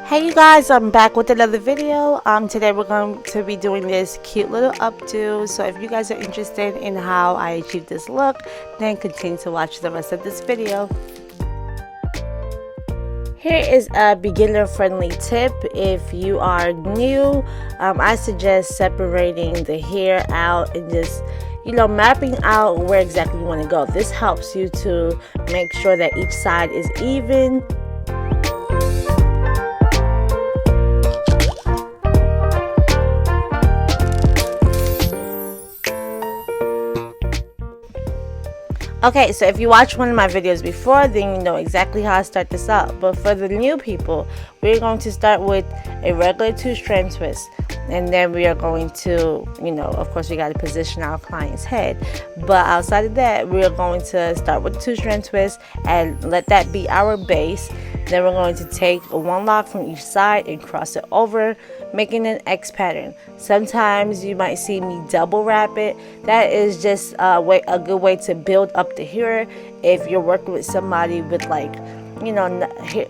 Hey you guys, I'm back with another video. Today we're going to be doing this cute little updo. So if you guys are interested in how I achieved this look, then continue to watch the rest of this video. Here is a beginner friendly tip. If you are new, I suggest separating the hair out and just mapping out where exactly you want to go. This helps you to make sure that each side is even. Okay, so if you watched one of my videos before, then you know exactly how I start this up. But for the new people, we're going to start with a regular 2-strand twist. And then we are going to, of course we got to position our client's head. But outside of that, we are going to start with the 2-strand twist and let that be our base. Then we're going to take one lock from each side and cross it over, making an X pattern. Sometimes you might see me double wrap it. That is just a good way to build up the hair. If you're working with somebody with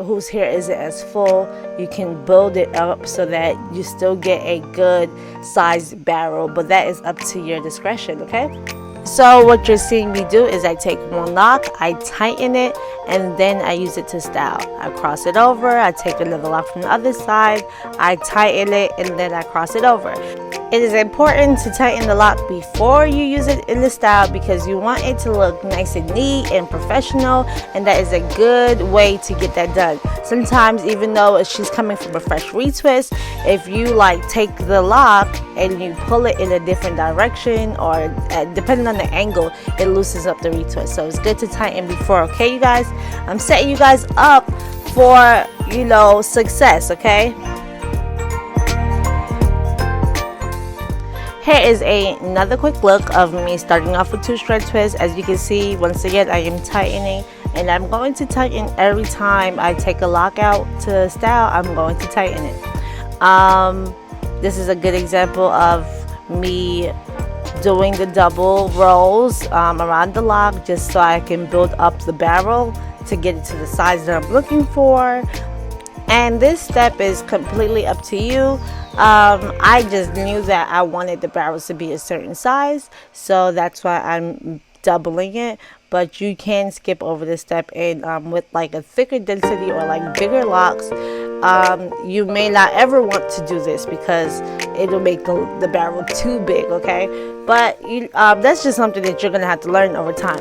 whose hair isn't as full, you can build it up so that you still get a good sized barrel, but that is up to your discretion, okay? So what you're seeing me do is I take one lock, I tighten it, and then I use it to style. I cross it over, I take another lock from the other side, I tighten it, and then I cross it over. It is important to tighten the lock before you use it in the style because you want it to look nice and neat and professional, and that is a good way to get that done. Sometimes even though she's coming from a fresh retwist, if you take the lock and you pull it in a different direction or depending on the angle, it loosens up the retwist. So it's good to tighten before, okay you guys? I'm setting you guys up for success, okay? Here is another quick look of me starting off with 2-strand twist. As you can see, once again I am tightening, and I'm going to tighten every time I take a lock out to style. I'm going to tighten it. This is a good example of me doing the double rolls around the lock just so I can build up the barrel to get it to the size that I'm looking for. And this step is completely up to you. I just knew that I wanted the barrels to be a certain size, so that's why I'm doubling it. But you can skip over this step, and with a thicker density or bigger locks, you may not ever want to do this because it'll make the barrel too big, okay? But that's just something that you're gonna have to learn over time.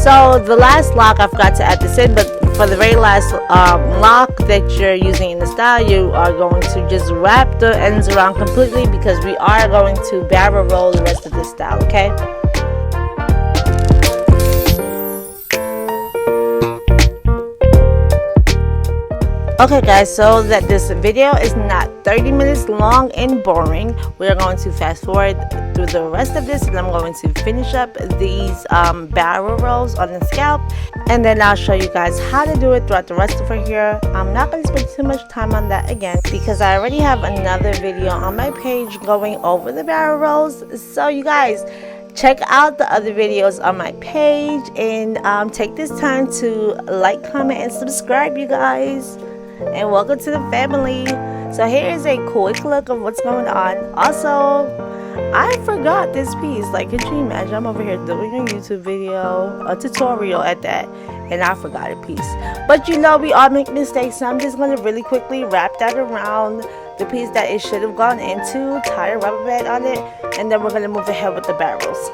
So the last lock, I forgot to add this in, but for the very last lock that you're using in the style, you are going to just wrap the ends around completely because we are going to barrel roll the rest of the style, okay? Okay guys, so that this video is not 30 minutes long and boring, we're going to fast forward through the rest of this, and I'm going to finish up these barrel rolls on the scalp, and then I'll show you guys how to do it throughout the rest of her hair. I'm not going to spend too much time on that again because I already have another video on my page going over the barrel rolls. So you guys, check out the other videos on my page, and take this time to like, comment, and subscribe, you guys. And welcome to the family. So here is a quick look of what's going on. Also, I forgot this piece. Could you imagine? I'm over here doing a YouTube video, a tutorial at that, and I forgot a piece. But we all make mistakes, so I'm just going to really quickly wrap that around the piece that it should have gone into, tie a rubber band on it, and then we're going to move ahead with the barrels.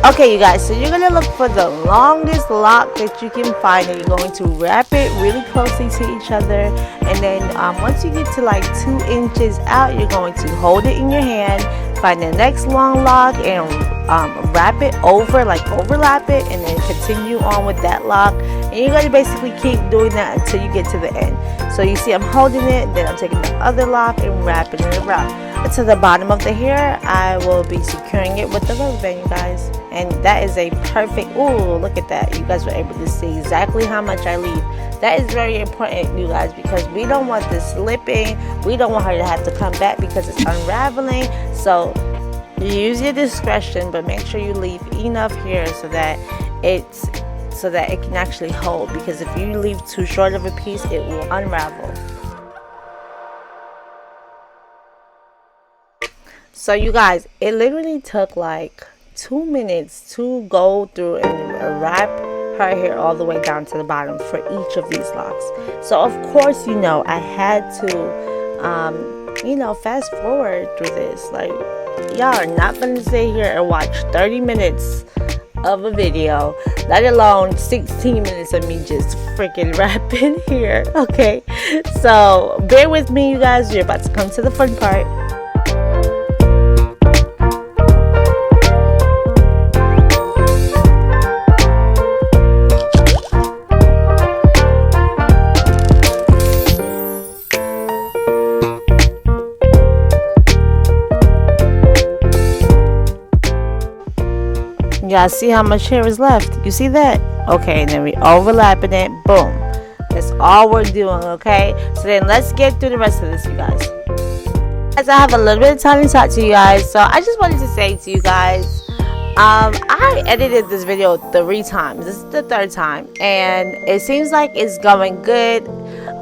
Okay you guys, so you're going to look for the longest lock that you can find, and you're going to wrap it really closely to each other, and then once you get to 2 inches out, you're going to hold it in your hand, find the next long lock, and wrap it over, overlap it, and then continue on with that lock, and you're going to basically keep doing that until you get to the end. So you see I'm holding it, then I'm taking the other lock and wrapping it around to the bottom of the hair. I will be securing it with the rubber band, you guys. and that is a perfect, ooh, look at that. You guys were able to see exactly how much I leave. That is very important, you guys, because we don't want this slipping. We don't want her to have to come back because it's unraveling. So use your discretion, but make sure you leave enough here so that it can actually hold, because if you leave too short of a piece, it will unravel. So you guys, it literally took like 2 minutes to go through and wrap her hair all the way down to the bottom for each of these locks. So of course, you know, I had to you know, fast forward through this. Like, y'all are not gonna sit here and watch 30 minutes of a video, let alone 16 minutes of me just freaking rapping here. Okay, so bear with me, you guys. You're about to come to the fun part. Y'all see how much hair is left? You see that? Okay, and then we overlapping it. Boom. That's all we're doing, okay? So then let's get through the rest of this, you guys. As I have a little bit of time to talk to you guys, so I just wanted to say to you guys, I edited this video 3 times. This is the 3rd time, and it seems like it's going good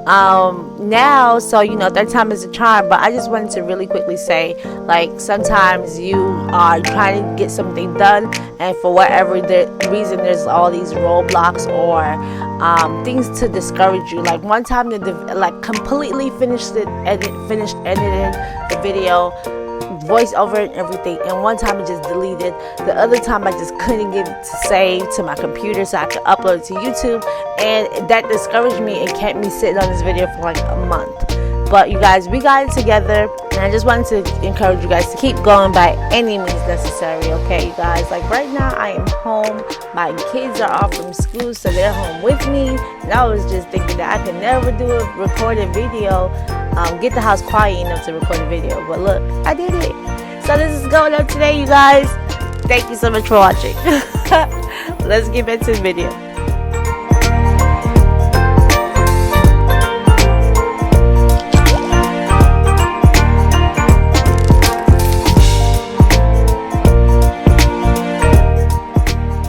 now. So you know, 3rd time is a charm. But I just wanted to really quickly say, like, sometimes you are trying to get something done, and for whatever reason, there's all these roadblocks or things to discourage you. Like one time, like completely finished editing the video, voice over and everything, and one time I just deleted. The other time I just couldn't get it to save to my computer so I could upload it to YouTube, and that discouraged me and kept me sitting on this video for like a month. But you guys, we got it together, and I just wanted to encourage you guys to keep going by any means necessary, okay, you guys? Like right now I am home, my kids are off from school, so they're home with me, and I was just thinking that I could never do a recorded video, get the house quiet enough to record a video, but look, I did it. So this is going up today, you guys. Thank you so much for watching. Let's get back to the video.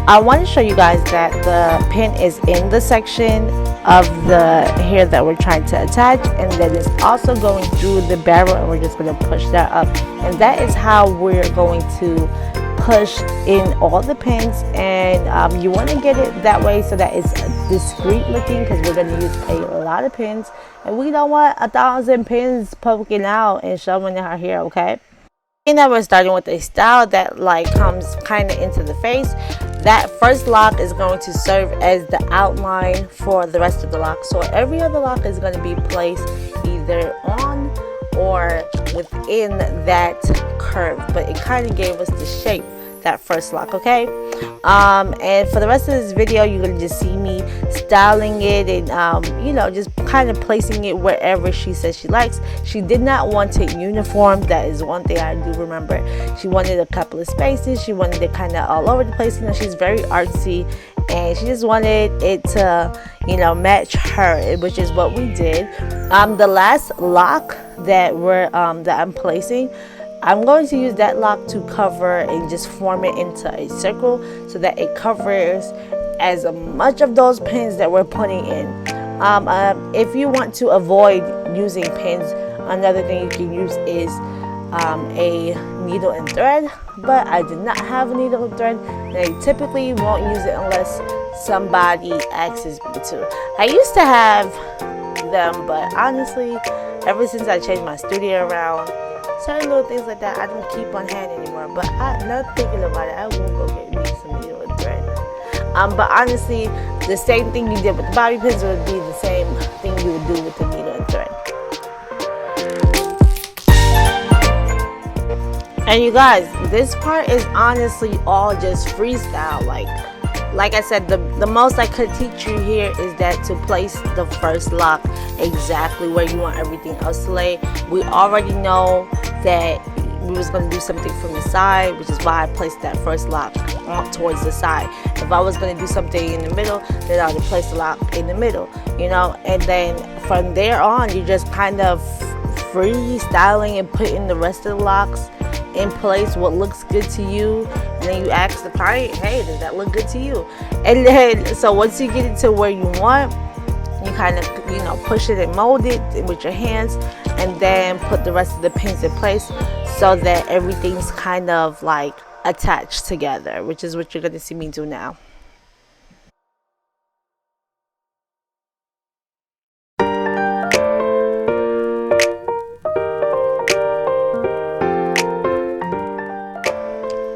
I want to show you guys that the pin is in the section of the hair that we're trying to attach, and then it's also going through the barrel, and we're just going to push that up, and that is how we're going to push in all the pins. And you want to get it that way so that it's discreet looking, because we're going to use a lot of pins, and we don't want 1,000 pins poking out and showing our hair, okay? And now we're starting with a style that like comes kind of into the face. That first lock is going to serve as the outline for the rest of the lock. So every other lock is going to be placed either on or within that curve, but it kind of gave us the shape, that first lock, okay? And for the rest of this video, you're gonna just see me styling it and you know, just kind of placing it wherever she says she likes. She did not want it uniform. That is one thing I do remember. She wanted a couple of spaces. She wanted it kind of all over the place. You know, she's very artsy, and she just wanted it to, you know, match her, which is what we did. The last lock that I'm placing, I'm going to use that lock to cover and just form it into a circle so that it covers as much of those pins that we're putting in. If you want to avoid using pins, another thing you can use is a needle and thread, but I did not have a needle and thread, and I typically won't use it unless somebody asks me to. I used to have them, but honestly, ever since I changed my studio around, certain little things like that I don't keep on hand anymore. But I'm not thinking about it. I won't go get me some needle and thread. But honestly, the same thing you did with the bobby pins would be the same thing you would do with the needle and thread. And you guys, this part is honestly all just freestyle. Like I said, the most I could teach you here is that to place the first lock exactly where you want everything else to lay. We already know that we was going to do something from the side, which is why I placed that first lock towards the side. If I was going to do something in the middle, then I would place the lock in the middle, you know. And then from there on, you're just kind of freestyling and putting the rest of the locks in place, what looks good to you. And then you ask the client, hey, does that look good to you? And then, so once you get it to where you want, you kind of, you know, push it and mold it with your hands, and then put the rest of the pins in place so that everything's kind of like attached together, which is what you're going to see me do now.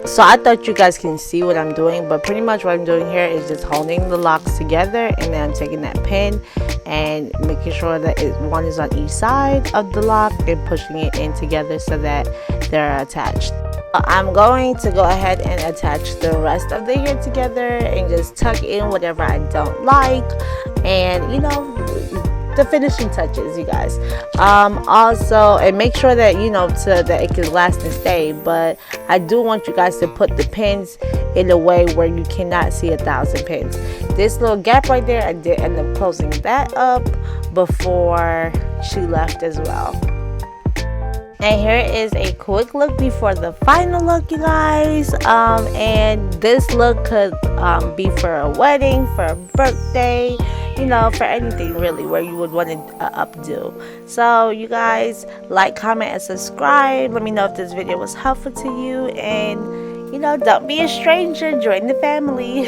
So I thought you guys can see what I'm doing, but pretty much what I'm doing here is just holding the locks together, and then I'm taking that pin and making sure that one is on each side of the lock and pushing it in together so that they're attached. I'm going to go ahead and attach the rest of the hair together and just tuck in whatever I don't like, and you know, the finishing touches, you guys. Also, and make sure that, you know, that it can last and stay, but I do want you guys to put the pins in a way where you cannot see 1,000 pins. This little gap right there, I did end up closing that up before she left as well. And here is a quick look before the final look, you guys. And this look could be for a wedding, for a birthday, you know, for anything really where you would want to updo. So you guys, like, comment, and subscribe. Let me know if this video was helpful to you, and you know, don't be a stranger, join the family.